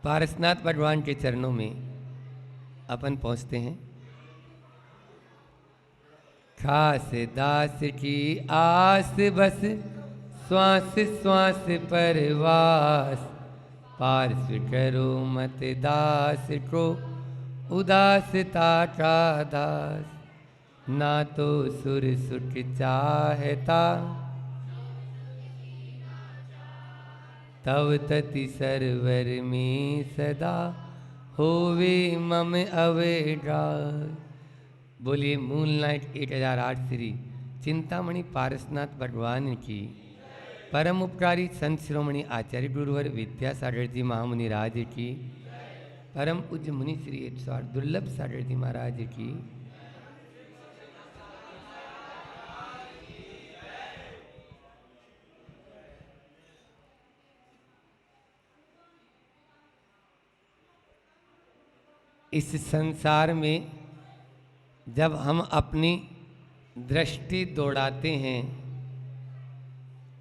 पारसनाथ भगवान के चरणों में अपन पहुंचते हैं। खास दास की आस बस श्वास श्वास परवास, पार्श्व करो मत दास को उदासता का दास, ना तो सुर सुख चाहता तव तति सरवर में सदा होवे मम अवगास। बोलिए मूल नायक 1008 श्री चिंतामणि पारसनाथ भगवान की परम उपकारी संत शिरोमणि आचार्य गुरुवर विद्यासागर जी महामुनि राज की, परम पूज्य मुनि श्री 108 दुर्लभ सागर जी महाराज की, इस संसार में जब हम अपनी दृष्टि दौड़ाते हैं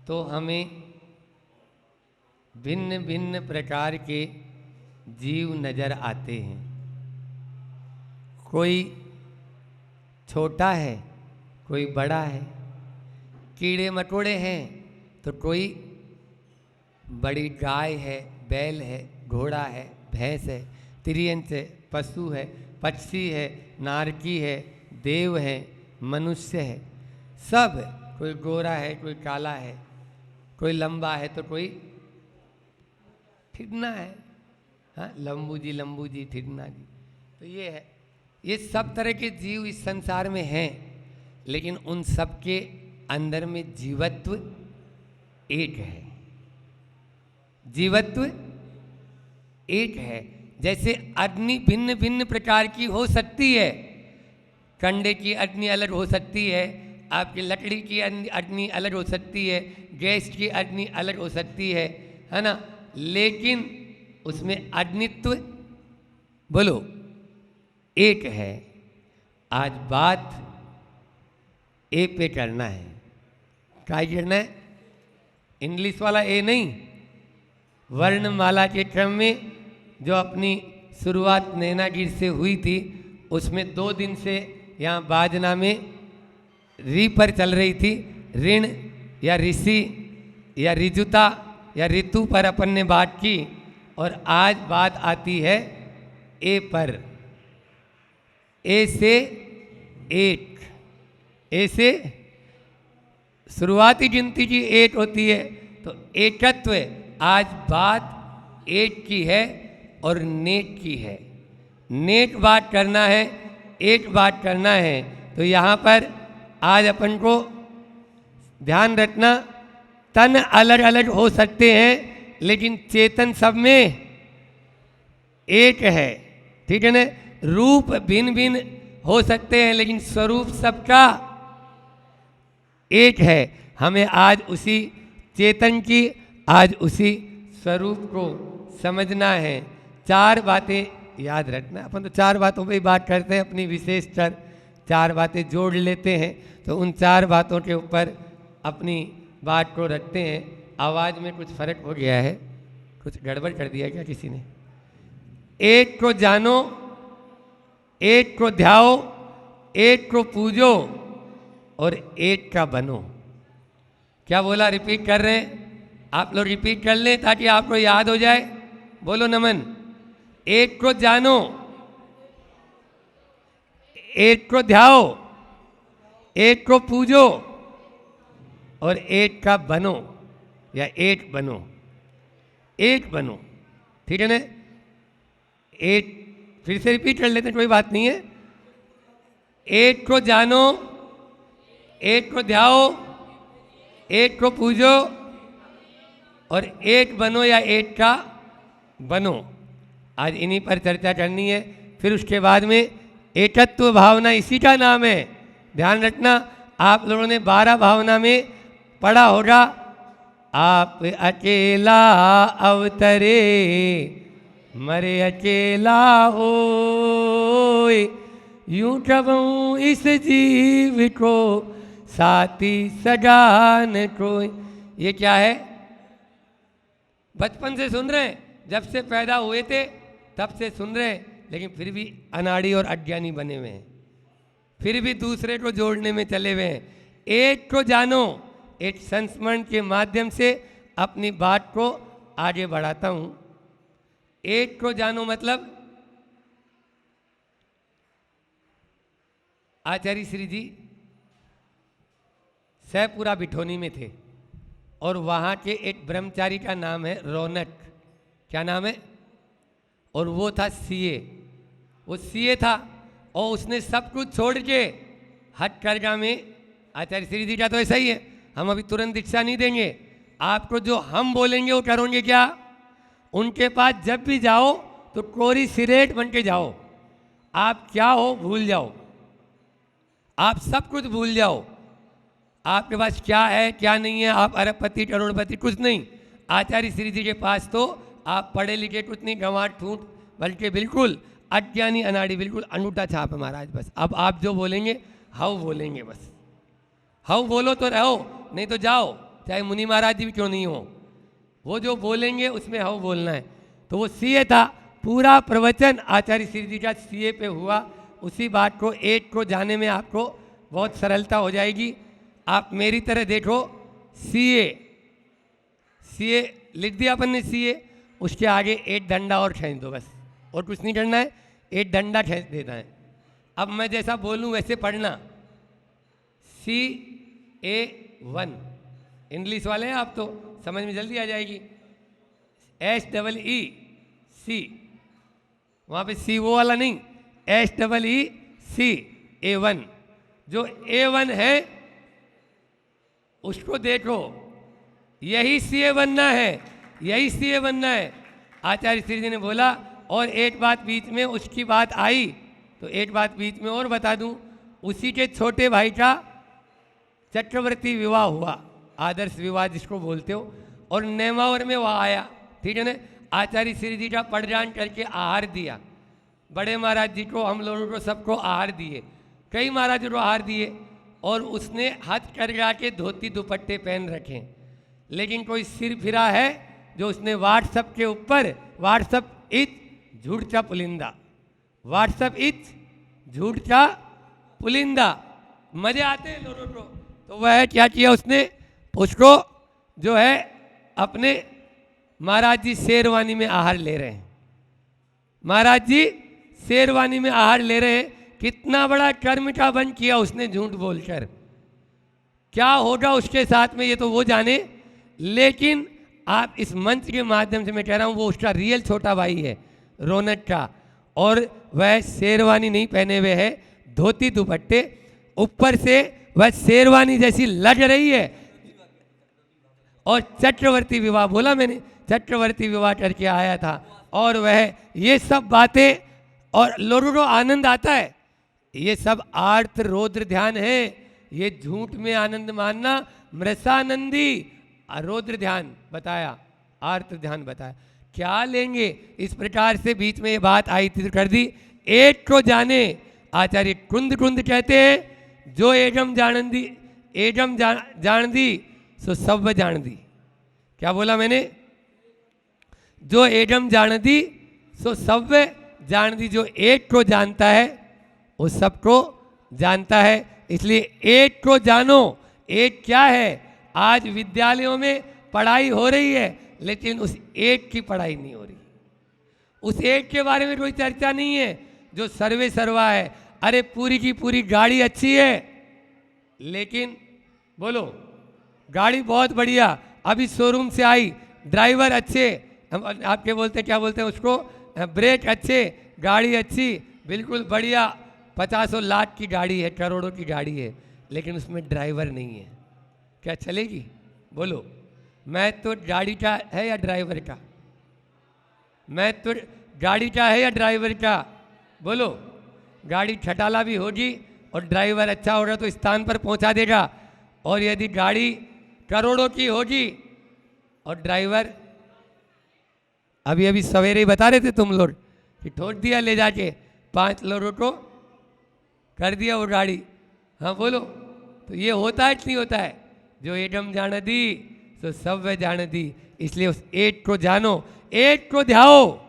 तो हमें भिन्न भिन्न प्रकार के जीव नज़र आते हैं। कोई छोटा है, कोई बड़ा है, कीड़े मकोड़े हैं तो कोई बड़ी गाय है, बैल है, घोड़ा है, भैंस है, तिर्यंच है, पशु है, पक्षी है, नारकी है, देव है, मनुष्य है, सब। कोई गोरा है, कोई काला है, कोई लंबा है तो कोई ठिठना है। हाँ, लंबू जी ठिठना जी। तो ये है, ये सब तरह के जीव इस संसार में हैं, लेकिन उन सब के अंदर में जीवत्व एक है। जीवत्व एक है। जैसे अग्नि भिन्न भिन्न प्रकार की हो सकती है, कंडे की अग्नि अलग हो सकती है, आपकी लकड़ी की अग्नि अलग हो सकती है, गैस की अग्नि अलग हो सकती है ना, लेकिन उसमें अग्नित्व बोलो एक है। आज बात ए पे करना है। क्या करना है? इंग्लिश वाला ए नहीं, वर्णमाला के क्रम में जो अपनी शुरुआत नैनागिर से हुई थी, उसमें 2 दिन से यहाँ बाजना में री पर चल रही थी। ऋण या ऋषि या ऋजुता या ऋतु पर अपन ने बात की, और आज बात आती है ए पर। ए से एक, ए से शुरुआती गिनती की 1 होती है, तो एकत्व। आज बात एक की है और नेक की है। नेक बात करना है, एक बात करना है। तो यहाँ पर आज अपन को ध्यान रखना, तन अलग अलग हो सकते हैं लेकिन चेतन सब में एक है। ठीक है ना? रूप भिन्न भिन्न हो सकते हैं लेकिन स्वरूप सबका एक है। हमें आज उसी चेतन की, आज उसी स्वरूप को समझना है। 4 बातें याद रखना। अपन तो 4 बातों पे ही बात करते हैं, अपनी विशेष 4 बातें जोड़ लेते हैं, तो उन 4 बातों के ऊपर अपनी बात को रखते हैं। आवाज़ में कुछ फर्क हो गया है, कुछ गड़बड़ कर दिया क्या किसी ने? एक को जानो, एक को ध्याओ, एक को पूजो और एक का बनो। क्या बोला? रिपीट कर रहे हैं? आप लोग रिपीट कर लें ताकि आपको याद हो जाए। बोलो नमन। एक को जानो, एक को ध्याओ, एक को पूजो और एक का बनो या एक बनो। एक बनो। ठीक है ना? एक फिर से रिपीट कर लेते हैं, कोई बात नहीं है। एक को जानो, एक को ध्याओ, एक को पूजो और एक बनो या एक का बनो। आज इन्हीं पर चर्चा करनी है। फिर उसके बाद में एकत्व भावना, इसी का नाम है। ध्यान रखना, आप लोगों ने 12 भावना में पढ़ा होगा, आप अकेला अवतरे मरे अकेला होय, यूं कबहू इस जीव को साथी सगा न कोई। ये क्या है? बचपन से सुन रहे हैं, जब से पैदा हुए थे तब से सुन रहे हैं, लेकिन फिर भी अनाड़ी और अज्ञानी बने हुए हैं, फिर भी दूसरे को जोड़ने में चले हुए हैं। एक को जानो, एक संस्मरण के माध्यम से अपनी बात को आगे बढ़ाता हूं। एक को जानो मतलब आचार्य श्री जी सहपुरा बिठोनी में थे और वहाँ के एक ब्रह्मचारी का नाम है रौनक। क्या नाम है? और वो था सीए। वो सीए था और उसने सब कुछ छोड़ के हथकरघा में, आचार्य श्री जी का तो ऐसा ही है, हम अभी तुरंत दीक्षा नहीं देंगे आपको, जो हम बोलेंगे वो करोगे क्या? उनके पास जब भी जाओ तो कोरी सिरेट बन के जाओ, आप क्या हो भूल जाओ, आप सब कुछ भूल जाओ, आपके पास क्या है क्या नहीं है, आप अरबपति करोड़पति कुछ नहीं। आचार्य श्री जी के पास तो आप पढ़े लिखे कुछ नहीं, गंवार ठूंठ, बल्कि बिल्कुल अज्ञानी अनाड़ी, बिल्कुल अनूठा छाप है महाराज। बस अब आप जो बोलेंगे हाउ बोलेंगे, बस हाउ बोलो तो रहो, नहीं तो जाओ, चाहे मुनि महाराज जी भी क्यों नहीं हो, वो जो बोलेंगे उसमें हाउ बोलना है। तो वो सीए था, पूरा प्रवचन आचार्य श्री जी का सीए पे हुआ। उसी बात को एक को जाने में आपको बहुत सरलता हो जाएगी। आप मेरी तरह देखो, सीए, सीए लिख दिया अपन ने सीए, उसके आगे एक डंडा और खींच दो, बस और कुछ नहीं करना है, एक डंडा खींच देना है। अब मैं जैसा बोलूं वैसे पढ़ना। CA1, इंग्लिश वाले हैं आप तो समझ में जल्दी आ जाएगी। SEEC, वहाँ पे CO वाला नहीं, SEEC A1। जो A1 है उसको देखो, यही CA बनना है, यही CA बनना है। आचार्य श्री जी ने बोला, और एक बात बीच में उसकी बात आई तो एक बात बीच में और बता दूं, उसी के छोटे भाई का चक्रवर्ती विवाह हुआ, आदर्श विवाह जिसको बोलते हो, और नेमावर में वह आया, ठीक है ना। आचार्य श्री जी का पड़जान करके आहार दिया, बड़े महाराज जी को, हम लोगों को सबको आहार दिए, कई महाराजों को आहार दिए, और उसने हाथ करगा के धोती दुपट्टे पहन रखे, लेकिन कोई सिर फिरा है जो उसने व्हाट्सएप के ऊपर, व्हाट्सएप इच झूठ का पुलिंदा, व्हाट्सएप इच झूठ का पुलिंदा, मजे आते हैं लोगों को। तो वह क्या किया उसने, उसको जो है अपने महाराज जी शेरवानी में आहार ले रहे हैं, महाराज जी शेरवानी में आहार ले रहे हैं। कितना बड़ा कर्म का बंद किया उसने झूठ बोलकर, क्या होगा उसके साथ में ये तो वो जाने। लेकिन आप इस मंच के माध्यम से मैं कह रहा हूँ, वो उसका रियल छोटा भाई है रौनक का, और वह शेरवानी नहीं पहने हुए है, धोती दुपट्टे, ऊपर से वह शेरवानी जैसी लग रही है, और चक्रवर्ती विवाह बोला मैंने, चक्रवर्ती विवाह करके आया था। और वह ये सब बातें, और लोगों को आनंद आता है, ये सब आर्त रौद्र ध्यान है, ये झूठ में आनंद मानना मृषानंदी, रौद्र ध्यान बताया, आर्त ध्यान बताया, क्या लेंगे। इस प्रकार से बीच में ये बात आई थी तो कर दी। एक को जाने, आचार्य कुंद कुंद कहते हैं, जो एगम जान दी, एगम जान दी सो सब जान दी। क्या बोला मैंने? जो एगम जान दी सो सब जान दी। जो एक को जानता है वो सबको जानता है, इसलिए एक को जानो। एक क्या है? आज विद्यालयों में पढ़ाई हो रही है, लेकिन उस एक की पढ़ाई नहीं हो रही, उस एक के बारे में कोई चर्चा नहीं है जो सर्वे सर्वा है। अरे पूरी की पूरी गाड़ी अच्छी है, लेकिन बोलो गाड़ी बहुत बढ़िया, अभी शोरूम से आई, ड्राइवर अच्छे, हम आपके बोलते क्या बोलते हैं उसको, ब्रेक अच्छे, गाड़ी अच्छी, बिल्कुल बढ़िया, 50 लाख की गाड़ी है, करोड़ों की गाड़ी है, लेकिन उसमें ड्राइवर नहीं है, क्या चलेगी? बोलो। मैं तो गाड़ी का है या ड्राइवर का? मैं तो गाड़ी का है या ड्राइवर का? बोलो। गाड़ी छटाला भी होगी और ड्राइवर अच्छा होगा तो स्थान पर पहुंचा देगा, और यदि गाड़ी करोड़ों की होगी और ड्राइवर, अभी अभी सवेरे ही बता रहे थे तुम लोग कि ठोक दिया ले जाके 5 लोगों को, कर दिया वो गाड़ी। हाँ बोलो। तो ये होता है कि नहीं होता है? जो एडम जान दी तो सब जान दी। इसलिए उस एक को जानो, एक को ध्याओ।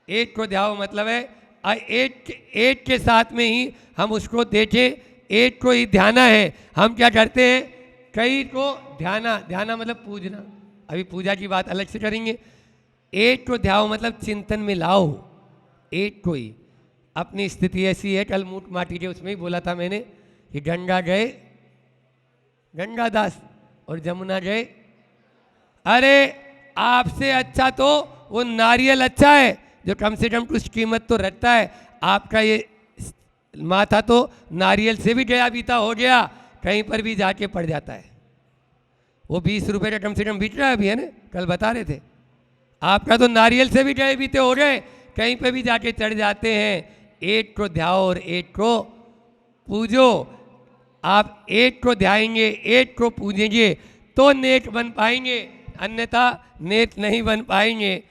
एक को ध्याओ मतलब है एक के साथ में ही हम उसको देखें, एक को ही ध्याना है। हम क्या करते हैं, कई को ध्याना, ध्याना मतलब पूजना, अभी पूजा की बात अलग से करेंगे। एक को ध्याओ मतलब चिंतन में लाओ एक को ही। अपनी स्थिति ऐसी है, कल मूठ माटी के उसमें ही बोला था मैंने कि गंगा गए गंगादास और जमुना गए। अरे आपसे अच्छा तो वो नारियल अच्छा है जो कम से कम कुछ कीमत तो रखता है। आपका ये माथा तो नारियल से भी गया बीता हो गया, कहीं पर भी जाके पड़ जाता है। वो 20 रुपए का कम से कम बिक रहा है अभी, है ना, कल बता रहे थे। आपका तो नारियल से भी गए बीते हो गए, कहीं पे भी जाके चढ़ जाते हैं। एक को ध्याओ और एक को पूजो। आप एक को ध्याएंगे, एक को पूजेंगे तो नेक बन पाएंगे, अन्यथा नेक नहीं बन पाएंगे।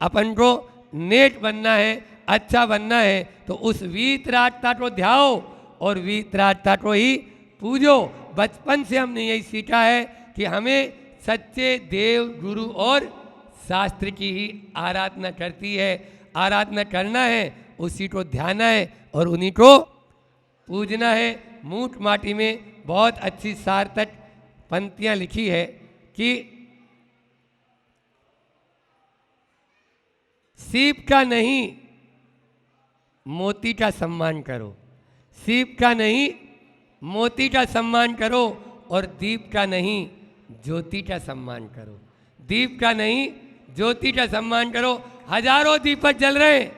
अपन को नेक बनना है, अच्छा बनना है, तो उस वीतरागता को ध्याओ और वीतरागता को ही पूजो। बचपन से हमने यही सीखा है कि हमें सच्चे देव गुरु और शास्त्र की ही आराधना करती है, आराधना करना है, उसी को ध्याना है और उन्हीं को पूजना है। मूठ माटी में बहुत अच्छी सार्थक पंक्तियां लिखी है कि सीप का नहीं मोती का सम्मान करो, सीप का नहीं मोती का सम्मान करो, और दीप का नहीं ज्योति का सम्मान करो। दीप का नहीं ज्योति का सम्मान करो। हजारों दीपक जल रहे हैं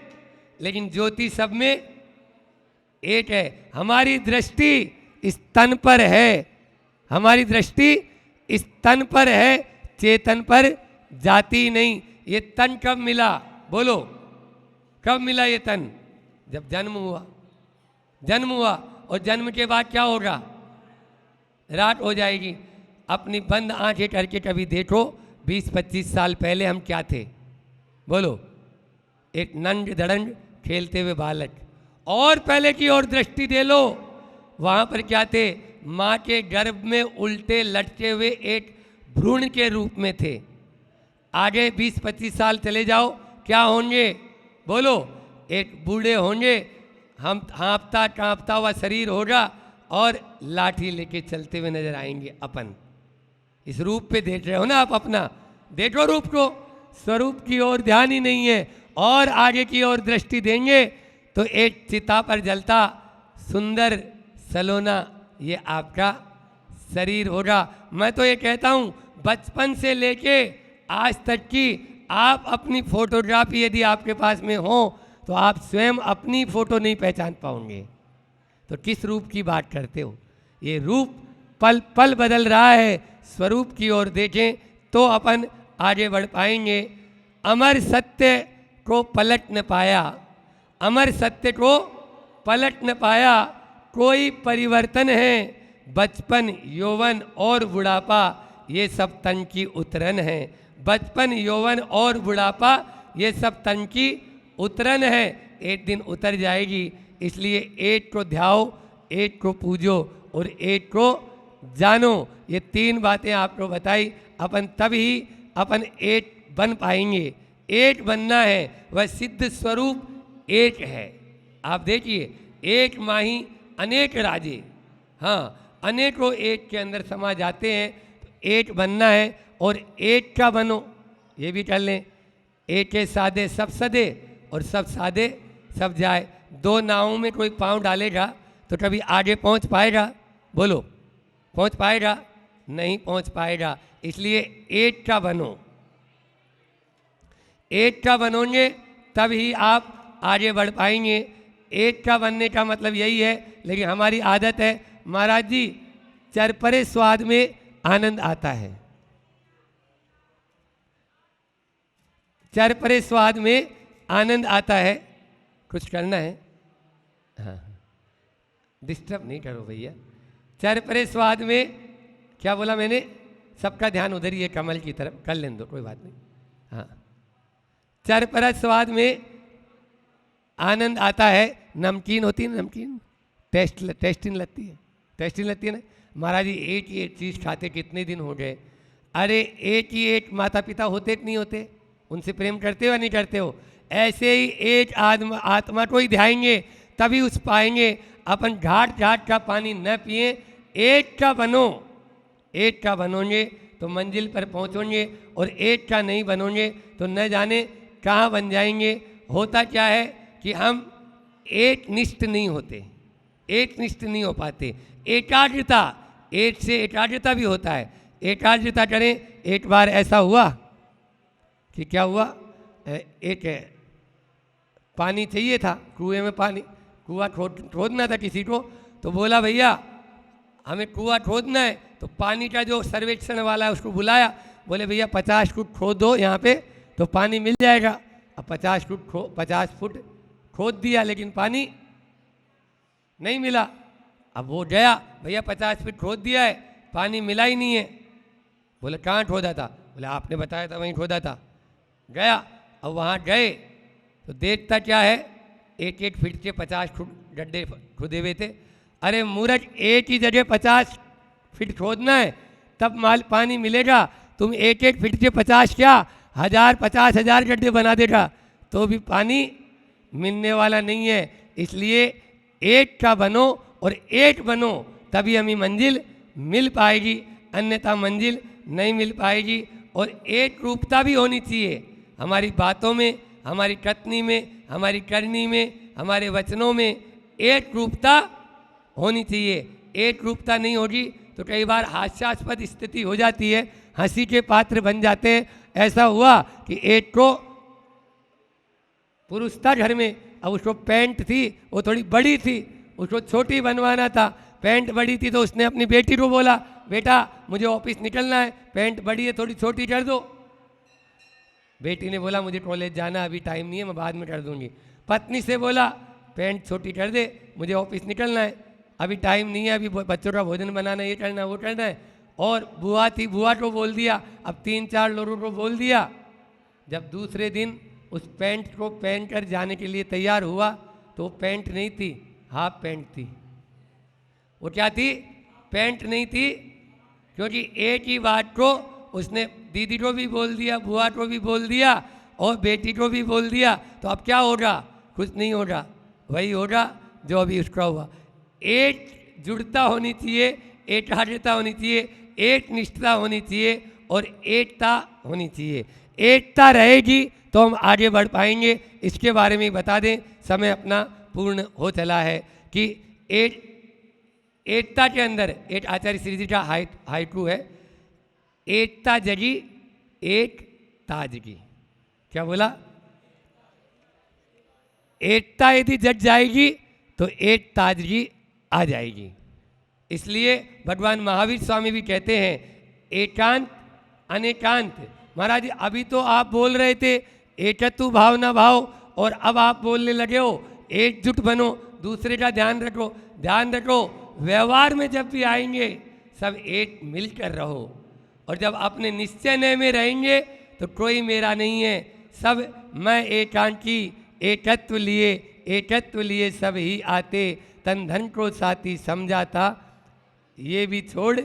लेकिन ज्योति सब में एक है। हमारी दृष्टि इस तन पर है, हमारी दृष्टि इस तन पर है, चेतन पर जाती नहीं। ये तन कब मिला, बोलो कब मिला ये तन? जब जन्म हुआ। जन्म हुआ और जन्म के बाद क्या होगा? रात हो जाएगी। अपनी बंद आंखें करके कभी देखो 20-25 साल पहले हम क्या थे, बोलो। एक नंड धड़ंड खेलते हुए बालक। और पहले की ओर दृष्टि दे लो, वहाँ पर क्या थे? माँ के गर्भ में उल्टे लटके हुए एक भ्रूण के रूप में थे। आगे 20-25 साल चले जाओ, क्या होंगे बोलो? एक बूढ़े होंगे, हम हाँफता कांपता हुआ शरीर होगा और लाठी लेके चलते हुए नजर आएंगे। अपन इस रूप पे देख रहे हो ना आप, अपना देखो रूप को, स्वरूप की ओर ध्यान ही नहीं है। और आगे की ओर दृष्टि देंगे तो एक चिता पर जलता सुंदर सलोना ये आपका शरीर होगा। मैं तो ये कहता हूँ बचपन से लेके आज तक की आप अपनी फोटोग्राफी यदि आपके पास में हो तो आप स्वयं अपनी फोटो नहीं पहचान पाओगे। तो किस रूप की बात करते हो? ये रूप पल पल बदल रहा है। स्वरूप की ओर देखें तो अपन आगे बढ़ पाएंगे। अमर सत्य को पलट न पाया, अमर सत्य को पलट न पाया, कोई परिवर्तन है। बचपन यौवन और बुढ़ापा ये सब तन की उतरन है। बचपन यौवन और बुढ़ापा ये सब तन की उतरन है, एक दिन उतर जाएगी। इसलिए एक को ध्याओ, एक को पूजो और एक को जानो। ये 3 बातें आपको बताई, अपन तभी अपन एक बन पाएंगे। एक बनना है, वह सिद्ध स्वरूप एक है। आप देखिए, एक माही अनेक राजे, हाँ अनेकों एक के अंदर समा जाते हैं। तो एक बनना है और एक का बनो, ये भी कर लें। एक के सादे सब सदे और सब सादे सब जाए। 2 नावों में कोई पाँव डालेगा तो कभी आगे पहुंच पाएगा? बोलो पहुंच पाएगा? नहीं पहुंच पाएगा। इसलिए एक का बनो, एक का बनोगे तब ही आप आगे बढ़ पाएंगे। एक का बनने का मतलब यही है, लेकिन हमारी आदत है महाराज जी, चरपरे स्वाद में आनंद आता है। चरपरे स्वाद में आनंद आता है। कुछ करना है? हाँ, डिस्टर्ब नहीं करो भैया। चरपरे स्वाद में क्या बोला मैंने? सबका ध्यान उधर ही है, कमल की तरफ। कर लें दो, कोई बात नहीं। हाँ, चरपरा स्वाद में आनंद आता है। नमकीन होती है, नमकीन टेस्टिन लगती है, टेस्टिन लगती है ना। महाराज जी एक ही एक चीज़ खाते कितने दिन हो गए। अरे एक ही एक माता पिता होते कि नहीं होते, उनसे प्रेम करते हो या नहीं करते हो? ऐसे ही एक आत्मा को ही ध्याएंगे तभी उस पाएंगे। अपन घाट घाट का पानी न पिए, एक का बनो, एक का बनोगे तो मंजिल पर पहुँचोगे, और एक का नहीं बनोगे तो न जाने कहाँ बन जाएंगे। होता क्या है कि हम एक निष्ठ नहीं होते, एक निष्ठ नहीं हो पाते। एकाग्रता, एक से एकाग्रता भी होता है, एकाग्रता करें। एक बार ऐसा हुआ कि क्या हुआ, एक पानी चाहिए था, कुएं में पानी, कुआं खोदना था किसी को, तो बोला भैया हमें कुआं खोदना है। तो पानी का जो सर्वेक्षण वाला है उसको बुलाया, बोले भैया 50 फुट खोदो यहाँ पे तो पानी मिल जाएगा। अब 50 फुट खोद दिया लेकिन पानी नहीं मिला। अब वो गया, भैया 50 फुट खोद दिया है, पानी मिला ही नहीं है। बोले कहाँ खोदा था? बोले आपने बताया था वहीं खोदा था। गया, अब वहाँ गए तो देखता क्या है, एक एक फीट के 50 फुट गड्ढे खोदे हुए थे। अरे मूर्ख, एक ही जगह 50 फीट खोदना है तब माल पानी मिलेगा, तुम एक एक फीट के 50 क्या 50,000 गड्ढे बना देगा तो भी पानी मिलने वाला नहीं है। इसलिए एक का बनो और एक बनो, तभी हमें मंजिल मिल पाएगी, अन्यथा मंजिल नहीं मिल पाएगी। और एक रूपता भी होनी चाहिए हमारी बातों में, हमारी कथनी में, हमारी करनी में, हमारे वचनों में एक रूपता होनी चाहिए। एक रूपता नहीं होगी तो कई बार हास्यास्पद स्थिति हो जाती है, हंसी के पात्र बन जाते हैं। ऐसा हुआ कि एक को पुरुष था घर में, अब उसको पैंट थी वो थोड़ी बड़ी थी, उसको छोटी बनवाना था। पैंट बड़ी थी तो उसने अपनी बेटी को बोला, बेटा मुझे ऑफिस निकलना है, पैंट बड़ी है थोड़ी छोटी कर दो। बेटी ने बोला मुझे कॉलेज जाना, अभी टाइम नहीं है, मैं बाद में कर दूंगी। पत्नी से बोला पैंट छोटी कर दे, मुझे ऑफिस निकलना है, अभी टाइम नहीं है, अभी बच्चों का भोजन बनाना, ये करना वो करना है। और बुआ थी, बुआ को बोल दिया, अब 3-4 लोगों को बोल दिया। जब दूसरे दिन उस पैंट को पहन कर जाने के लिए तैयार हुआ तो वो पैंट नहीं थी, हाफ पैंट थी। वो क्या थी? पैंट नहीं थी, क्योंकि एक ही बात को उसने दीदी को भी बोल दिया, बुआ को भी बोल दिया और बेटी को भी बोल दिया। तो अब क्या होगा? कुछ नहीं होगा, वही होगा जो अभी उसका हुआ। एक जुड़ता होनी चाहिए, एकाग्रता होनी चाहिए, एक निष्ठता होनी चाहिए और एकता होनी चाहिए। एकता रहेगी तो हम आगे बढ़ पाएंगे। इसके बारे में बता दें, समय अपना पूर्ण हो चला है, कि एकता के अंदर एक आचार्य श्री जी का हाइकू है, एकता जगी एक ताजगी। क्या बोला? एकता यदि जग जाएगी तो एक ताजगी आ जाएगी। इसलिए भगवान महावीर स्वामी भी कहते हैं एकांत अनेकांत। महाराज जी अभी तो आप बोल रहे थे एकत्व भाव ना भाव, और अब आप बोलने लगे हो एकजुट बनो, दूसरे का ध्यान रखो। ध्यान रखो, व्यवहार में जब भी आएंगे सब एक मिलकर रहो, और जब अपने निश्चय में रहेंगे तो कोई मेरा नहीं है, सब मैं एकांकी, एकत्व लिए सब ही आते, तन धन को साथी समझाता ये भी छोड़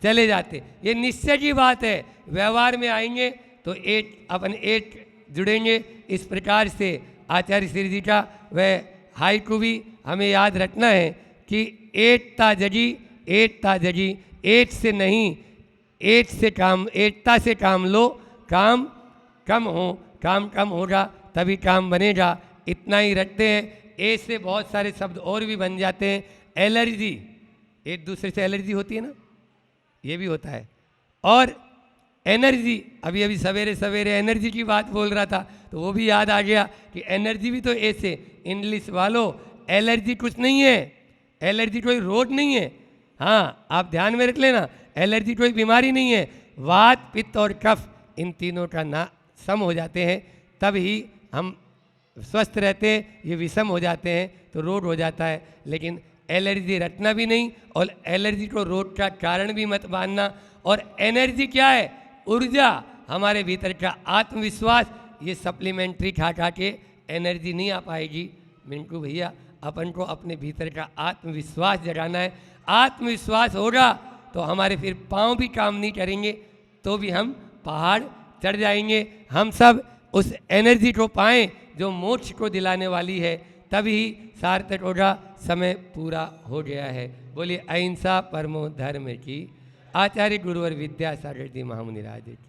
चले जाते। ये निश्चय की बात है। व्यवहार में आएंगे तो एक अपन एक जुड़ेंगे। इस प्रकार से आचार्य श्री जी का वह हाइकू भी हमें याद रखना है कि एकता जगी, एक से नहीं, एकता से काम लो, काम कम होगा तभी काम बनेगा। इतना ही रखते हैं। ए से बहुत सारे शब्द और भी बन जाते हैं। एलर्जी, एक दूसरे से एलर्जी होती है ना, ये भी होता है। और एनर्जी, अभी सवेरे सवेरे एनर्जी की बात बोल रहा था तो वो भी याद आ गया कि एनर्जी भी तो ए से। इंग्लिश वालों, एलर्जी कुछ नहीं है, एलर्जी कोई रोग नहीं है। हाँ, आप ध्यान में रख लेना, एलर्जी कोई बीमारी नहीं है। वात, पित्त और कफ, इन तीनों का ना सम हो जाते हैं तब ही हम स्वस्थ रहते हैं। ये विषम हो जाते हैं तो रोग हो जाता है। लेकिन एलर्जी रटना भी नहीं, और एलर्जी को रोग का कारण भी मत मानना। और एनर्जी क्या है? ऊर्जा, हमारे भीतर का आत्मविश्वास। ये सप्लीमेंट्री खा के एनर्जी नहीं आ पाएगी। मिंटू भैया, अपन को अपने भीतर का आत्मविश्वास जगाना है। आत्मविश्वास होगा तो हमारे फिर पाँव भी काम नहीं करेंगे, तो भी हम पहाड़ चढ़ जाएंगे। हम सब उस एनर्जी को पाएं जो मोक्ष को दिलाने वाली है, तभी सार्थक होगा, समय पूरा हो गया है। बोलिए अहिंसा परमो धर्म की। आचार्य गुरुवर विद्यासागर जी महामुनि राज की।